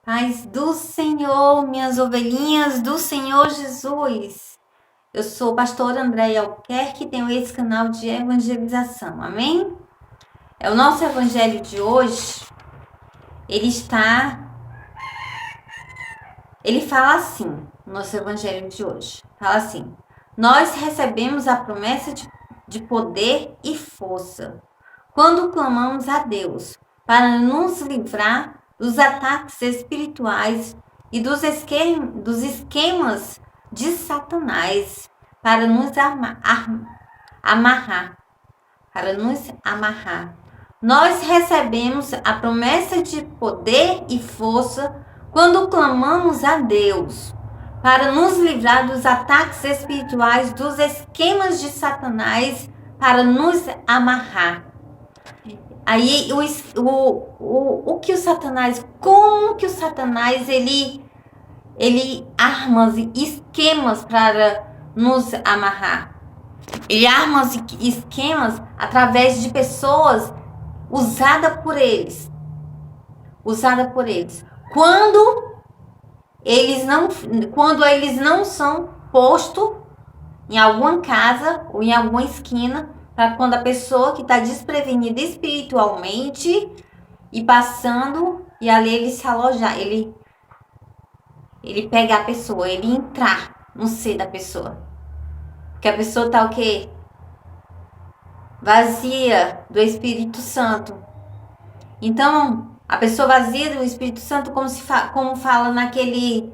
Paz do Senhor, minhas ovelhinhas do Senhor Jesus. Eu sou o pastor Andréia Albuquerque e tenho esse canal de evangelização, amém? O nosso evangelho de hoje, ele fala assim, o nosso evangelho de hoje, fala assim: nós recebemos a promessa de poder e força quando clamamos a Deus para nos livrar dos ataques espirituais e dos esquemas de Satanás para nos amarrar, para nos amarrar. Nós recebemos a promessa de poder e força quando clamamos a Deus para nos livrar dos ataques espirituais, dos esquemas de Satanás para nos amarrar. Aí o que o Satanás, como que o Satanás ele arma esquemas para nos amarrar. Ele arma esquemas através de pessoas usadas por eles. Quando eles não são postos em alguma casa ou em alguma esquina, para quando a pessoa que está desprevenida espiritualmente e passando, e ali ele se alojar, ele pegar a pessoa, ele entrar no ser da pessoa. Porque a pessoa tá o quê? Vazia do Espírito Santo. Então, a pessoa vazia do Espírito Santo, como fala naquele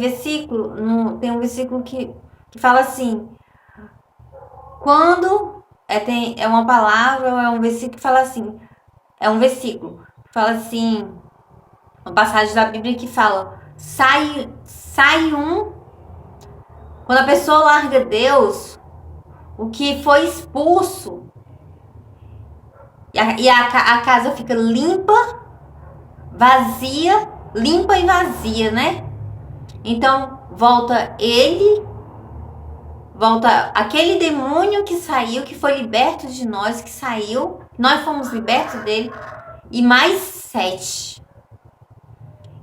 versículo, tem um versículo que fala assim: quando é uma palavra, é um versículo que fala assim, uma passagem da Bíblia que fala, quando a pessoa larga Deus, o que foi expulso, e a casa fica limpa e vazia, né? Então, volta aquele demônio que saiu, que foi liberto de nós, nós fomos libertos dele, e mais 7.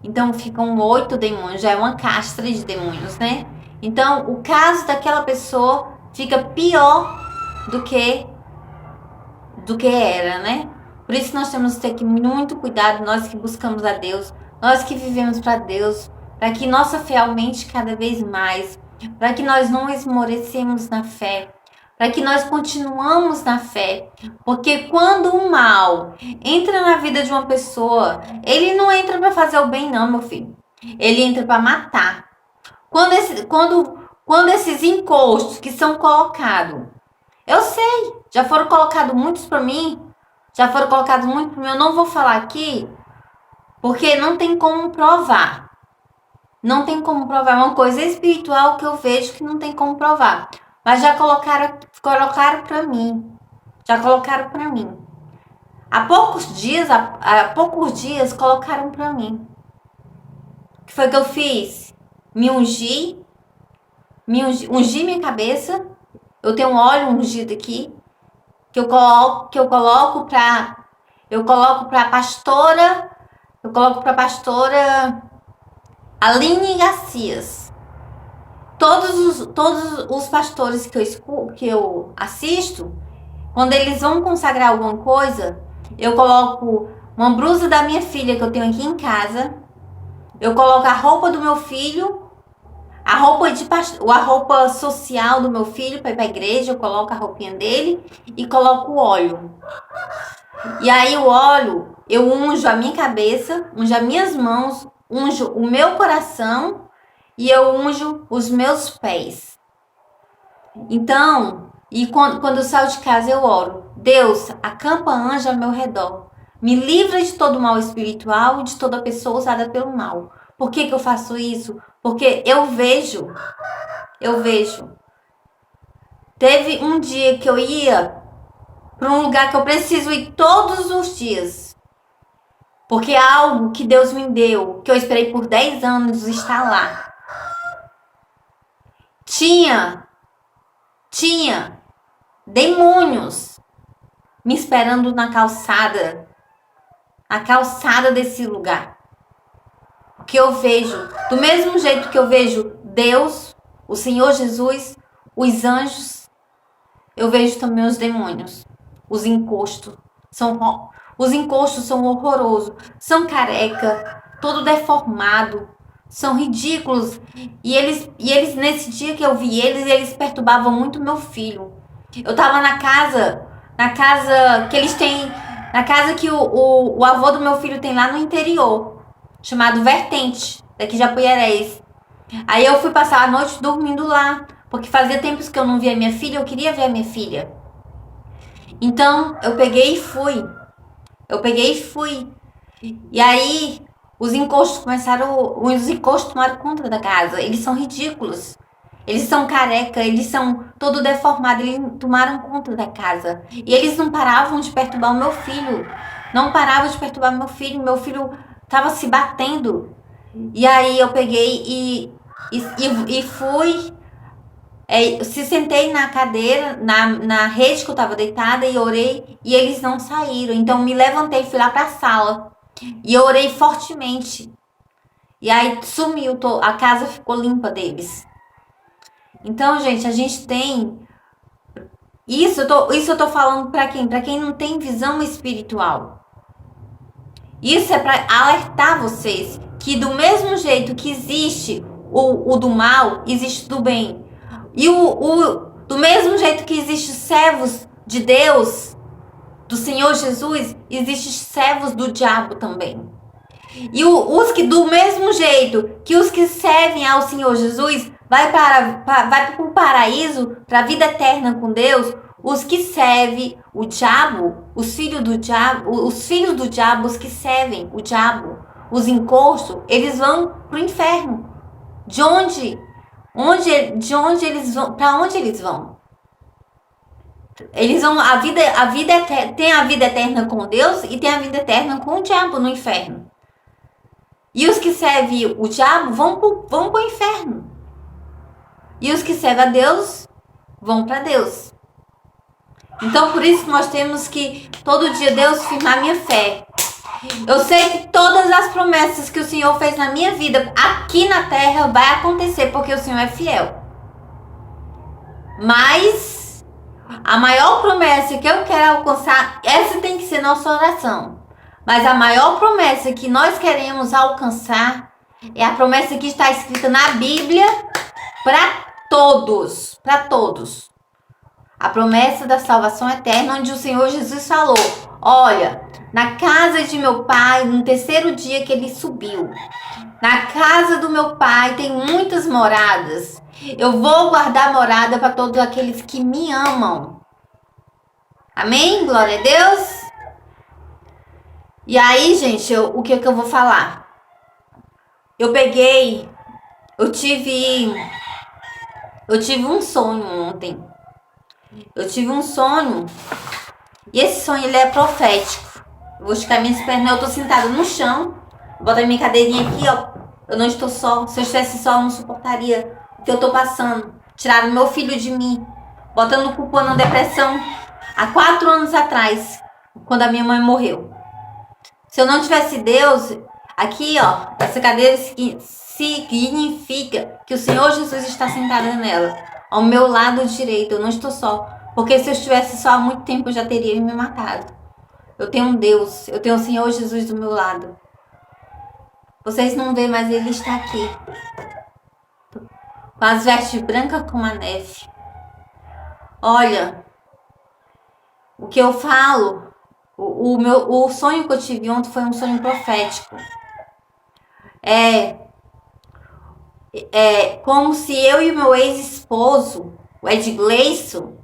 Então ficam 8 demônios, já é uma castra de demônios, né? Então o caso daquela pessoa fica pior do que era, né? Por isso nós temos que ter muito cuidado, nós que buscamos a Deus, nós que vivemos para Deus, para que nossa fé aumente cada vez mais, para que nós não esmorecemos na fé, para que nós continuamos na fé, porque quando o mal entra na vida de uma pessoa, ele não entra para fazer o bem não, meu filho. Ele entra para matar. Quando esses encostos que são colocados, eu sei, já foram colocados muitos para mim, eu não vou falar aqui, porque não tem como provar. Não tem como provar, é uma coisa espiritual que eu vejo que não tem como provar. Mas já colocaram para mim. Há poucos dias colocaram para mim. O que foi que eu fiz? Ungi minha cabeça. Eu tenho um óleo ungido aqui que eu coloco para pastora Aline Garcias. Todos os pastores que eu assisto, quando eles vão consagrar alguma coisa, eu coloco uma blusa da minha filha que eu tenho aqui em casa, eu coloco a roupa do meu filho, a roupa social do meu filho para ir para a igreja, eu coloco a roupinha dele e coloco o óleo. E aí o óleo, eu unjo a minha cabeça, unjo as minhas mãos, unjo o meu coração e eu unjo os meus pés. Então, e quando eu saio de casa eu oro: Deus, acampa anjo ao meu redor, me livra de todo mal espiritual e de toda pessoa usada pelo mal. Por que eu faço isso? Porque eu vejo. Teve um dia que eu ia para um lugar que eu preciso ir todos os dias, porque é algo que Deus me deu, que eu esperei por 10 anos estar lá. Tinha demônios me esperando na calçada desse lugar. que eu vejo, do mesmo jeito que eu vejo Deus, o Senhor Jesus, os anjos, eu vejo também os demônios, os encostos. Os encostos são horrorosos, são careca, todo deformado, são ridículos. E eles nesse dia que eu vi eles perturbavam muito meu filho. Eu tava na casa que eles têm, na casa que o avô do meu filho tem lá no interior, chamado Vertente, daqui de Apuiarés. Aí eu fui passar a noite dormindo lá, porque fazia tempos que eu não via minha filha, eu queria ver a minha filha. Então, eu peguei e fui. E aí, os encostos tomaram conta da casa. Eles são ridículos. Eles são careca, eles são todo deformados, eles tomaram conta da casa. E eles não paravam de perturbar o meu filho. Não paravam de perturbar meu filho tava se batendo. E aí eu peguei e fui, se sentei na cadeira, na rede que eu tava deitada e orei e eles não saíram. Então me levantei, fui lá pra sala e eu orei fortemente. E aí sumiu, a casa ficou limpa deles. Então, gente, a gente tem isso eu tô falando pra quem? Pra quem não tem visão espiritual. Isso é pra alertar vocês que do mesmo jeito que existe o do mal, existe do bem. E do mesmo jeito que existem servos de Deus, do Senhor Jesus, existem servos do diabo também. E os que, do mesmo jeito que os que servem ao Senhor Jesus, vai para o paraíso, para a vida eterna com Deus, os que servem o diabo, os filhos do diabo, os que servem o diabo, os encostos, eles vão para o inferno. De onde eles vão? Para onde eles vão? Eles vão tem a vida eterna com Deus e tem a vida eterna com o diabo no inferno. E os que servem o diabo vão para o inferno. E os que servem a Deus vão para Deus. Então por isso nós temos que todo dia Deus firmar minha fé. Eu sei que todas as promessas que o Senhor fez na minha vida aqui na terra vai acontecer porque o Senhor é fiel. Mas a maior promessa que eu quero alcançar, essa tem que ser nossa oração. Mas a maior promessa que nós queremos alcançar é a promessa que está escrita na Bíblia para todos. Para todos. A promessa da salvação eterna, onde o Senhor Jesus falou: olha, na casa de meu pai, no terceiro dia que ele subiu, na casa do meu pai tem muitas moradas. Eu vou guardar morada para todos aqueles que me amam. Amém? Glória a Deus. E aí, gente, o que eu vou falar? Eu tive um sonho ontem. Eu tive um sonho. E esse sonho, ele é profético. Eu vou esticar minhas pernas. Eu tô sentada no chão. Vou botar minha cadeirinha aqui, ó. Eu não estou só. Se eu estivesse só, eu não suportaria o que eu tô passando. Tiraram meu filho de mim. Botando culpa na depressão. Há 4 anos atrás. Quando a minha mãe morreu. Se eu não tivesse Deus, aqui, ó, essa cadeira significa que o Senhor Jesus está sentado nela. Ao meu lado direito, eu não estou só. Porque se eu estivesse só há muito tempo, eu já teria me matado. Eu tenho um Deus, eu tenho o Senhor Jesus do meu lado. Vocês não veem, mas Ele está aqui. Com as vestes brancas como a neve. Olha, o que eu falo... O sonho que eu tive ontem foi um sonho profético. É como se eu e o meu ex-esposo, o Ed Gleison,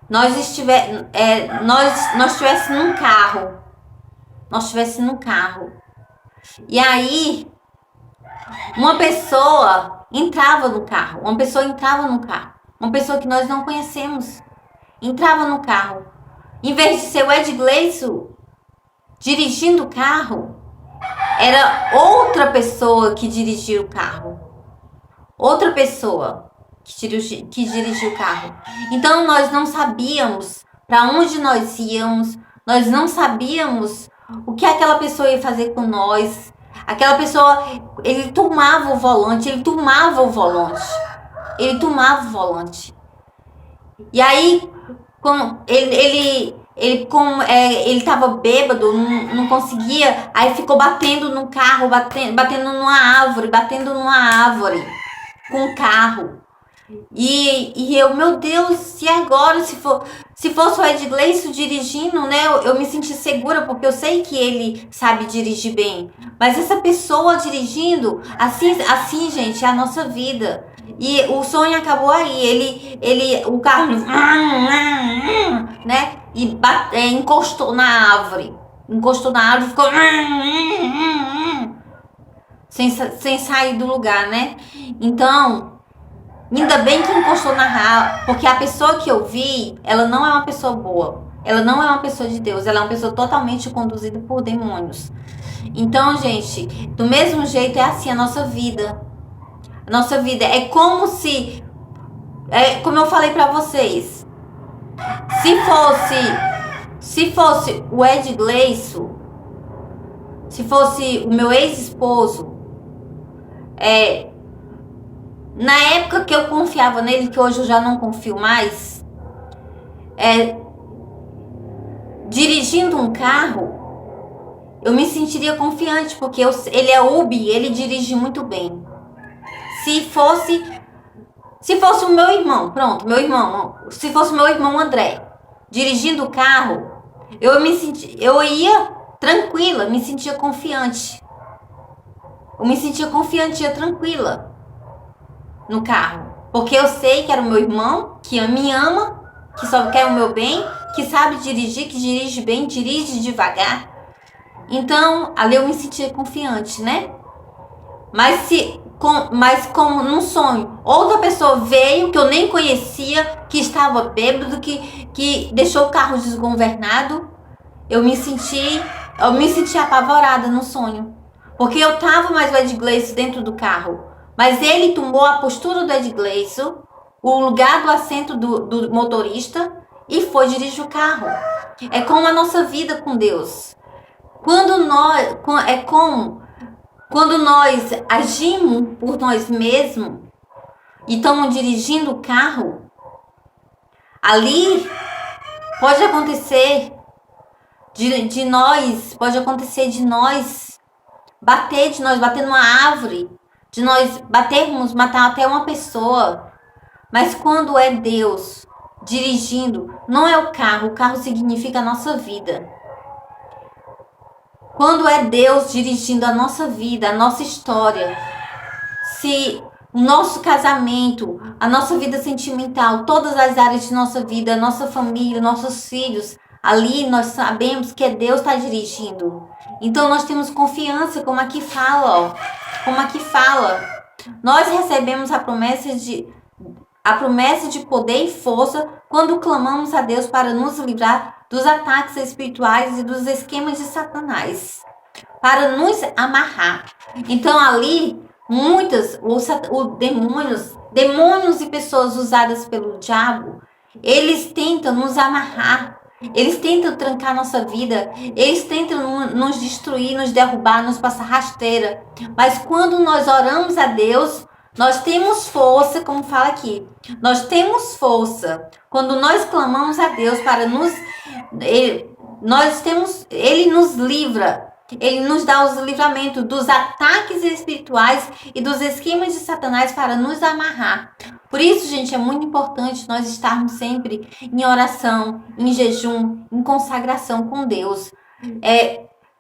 nós estivéssemos num carro. Nós estivéssemos num carro. E aí, uma pessoa entrava no carro. Uma pessoa que nós não conhecemos. Entrava no carro. Em vez de ser o Ed Gleison dirigindo o carro, era outra pessoa que dirigia o carro. Outra pessoa que dirigia o carro. Então nós não sabíamos para onde nós íamos. Nós não sabíamos o que aquela pessoa ia fazer com nós. Aquela pessoa, ele tomava o volante, E aí, como ele tava bêbado, não conseguia, aí ficou batendo no carro, batendo numa árvore com o carro. E eu, meu Deus, e agora, se fosse o Ed Gleison dirigindo, né, eu me senti segura, porque eu sei que ele sabe dirigir bem. Mas essa pessoa dirigindo, assim, gente, é a nossa vida. E o sonho acabou aí. O carro, né, e encostou na árvore. Ficou sem sair do lugar, né? Então, ainda bem que encostou na raiva, porque a pessoa que eu vi, ela não é uma pessoa boa. Ela não é uma pessoa de Deus, ela é uma pessoa totalmente conduzida por demônios. Então, gente, do mesmo jeito é assim a nossa vida. A nossa vida é como como eu falei pra vocês, se fosse o Ed Gleison, se fosse o meu ex-esposo, na época que eu confiava nele, que hoje eu já não confio mais, dirigindo um carro, eu me sentiria confiante, porque ele é Ubi, ele dirige muito bem. Se fosse o meu irmão, se fosse o meu irmão André, dirigindo o carro, eu ia tranquila, me sentia confiante. Eu me sentia confiante, ia tranquila no carro, porque eu sei que era o meu irmão, que me ama, que só quer o meu bem, que sabe dirigir, que dirige bem, dirige devagar. Então, ali eu me sentia confiante, né? Mas como num sonho, outra pessoa veio que eu nem conhecia, que estava bêbado, que deixou o carro desgovernado, eu me senti apavorada no sonho. Porque eu tava mais o Ed Gleison dentro do carro. Mas ele tomou a postura do Ed Gleison, o lugar do assento do motorista, e foi dirigir o carro. É como a nossa vida com Deus. Quando nós agimos por nós mesmos e estamos dirigindo o carro, ali pode acontecer de nós bater numa árvore, de nós matar até uma pessoa. Mas quando é Deus dirigindo, não é o carro significa a nossa vida. Quando é Deus dirigindo a nossa vida, a nossa história, se o nosso casamento, a nossa vida sentimental, todas as áreas de nossa vida, a nossa família, nossos filhos, ali nós sabemos que é Deus que está dirigindo. Então nós temos confiança, como aqui fala, Nós recebemos a promessa de poder e força quando clamamos a Deus para nos livrar dos ataques espirituais e dos esquemas de Satanás, para nos amarrar. Então ali, demônios e pessoas usadas pelo diabo, eles tentam nos amarrar, eles tentam trancar nossa vida, eles tentam nos destruir, nos derrubar, nos passar rasteira. Mas quando nós oramos a Deus, nós temos força, como fala aqui. Nós temos força. Quando nós clamamos a Deus Ele nos livra. Ele nos dá os livramentos dos ataques espirituais e dos esquemas de Satanás para nos amarrar. Por isso, gente, é muito importante nós estarmos sempre em oração, em jejum, em consagração com Deus.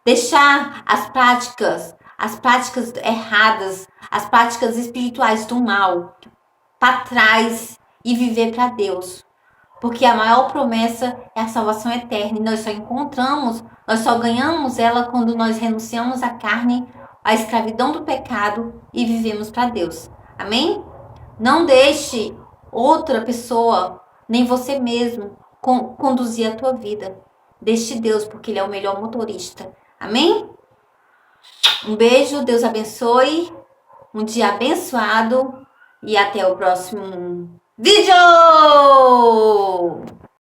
Deixar as práticas erradas, as práticas espirituais do mal para trás e viver para Deus. Porque a maior promessa é a salvação eterna. E nós só ganhamos ela quando nós renunciamos à carne, à escravidão do pecado e vivemos para Deus. Amém? Não deixe outra pessoa, nem você mesmo, conduzir a tua vida. Deixe Deus, porque Ele é o melhor motorista. Amém? Um beijo, Deus abençoe. Um dia abençoado. E até o próximo vídeo!